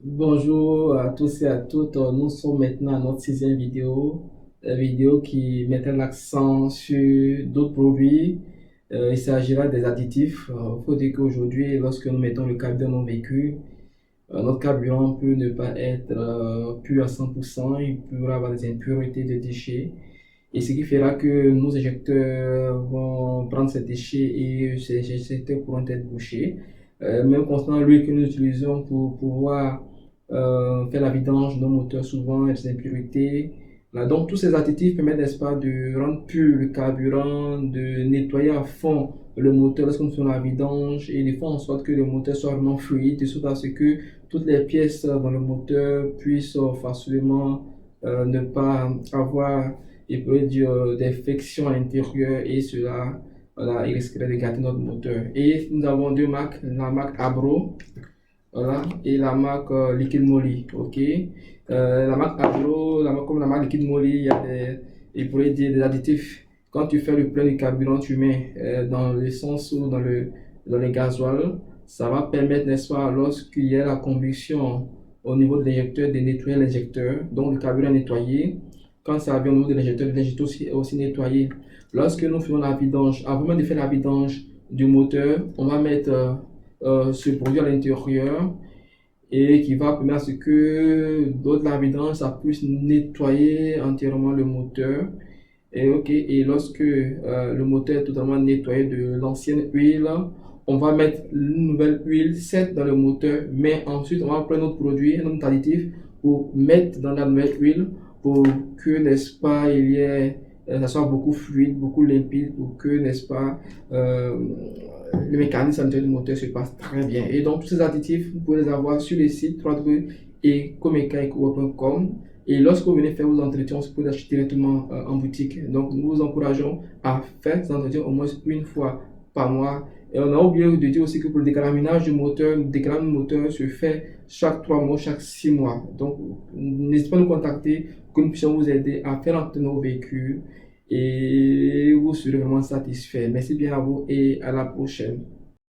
Bonjour à tous et à toutes. Nous sommes maintenant à notre sixième vidéo, vidéo qui mettra l'accent sur d'autres produits. Il s'agira des additifs. Il faut dire qu'aujourd'hui, lorsque nous mettons le carburant dans nos véhicules, notre carburant peut ne pas être pur à 100%. Il peut avoir des impuretés de déchets. Et ce qui fera que nos injecteurs vont prendre ces déchets et ces injecteurs pourront être bouchés. Même concernant l'huile que nous utilisons pour pouvoir faire la vidange de nos moteurs, souvent des impuretés. Là, donc, tous ces additifs permettent, n'est-ce pas, de rendre pur le carburant, de nettoyer à fond le moteur lorsque nous faisons la vidange et de faire en sorte que le moteur soit vraiment fluide, de sorte à ce que toutes les pièces dans le moteur puissent facilement ne pas avoir il peut dire des frictions à l'intérieur et cela, voilà, il risquerait de gâter notre moteur. Et nous avons deux marques, la marque Abro, voilà, et la marque Liquid Moly, ok. La marque Abro, comme la marque Liquid Moly, il y a il pourrait dire des additifs. Quand tu fais le plein de carburant, tu mets dans l'essence ou dans le gasoil, ça va permettre, n'est-ce pas, lorsqu'il y a la combustion au niveau de l'injecteur, de nettoyer l'injecteur, donc le carburant nettoyé. Quand ça vient au niveau de l'injecteur aussi nettoyé. Lorsque nous faisons la vidange, avant même de faire la vidange du moteur, on va mettre ce produit à l'intérieur et qui va permettre à ce que lors de la vidange, ça puisse nettoyer entièrement le moteur. Et, ok, et lorsque le moteur est totalement nettoyé de l'ancienne huile, on va mettre une nouvelle huile, certes dans le moteur, mais ensuite on va prendre notre produit, un autre additif, pour mettre dans la nouvelle huile pour que, n'est-ce pas, il y ait, ça soit beaucoup fluide, beaucoup limpide, pour que, n'est-ce pas, le mécanisme à l'intérieur du moteur se passe très bien. Et donc, tous ces additifs, vous pouvez les avoir sur le site www.ecomecaeco.com. Et lorsque vous venez faire vos entretiens, vous pouvez les acheter directement en boutique. Donc, nous vous encourageons à faire ces entretiens au moins une fois par mois. Et on a oublié de dire aussi que pour le décalaminage du moteur, le décalaminage du moteur se fait chaque 3 mois, chaque 6 mois. Donc, n'hésitez pas à nous contacter pour que nous puissions vous aider à faire entrer nos véhicules et vous serez vraiment satisfait. Merci bien à vous et à la prochaine.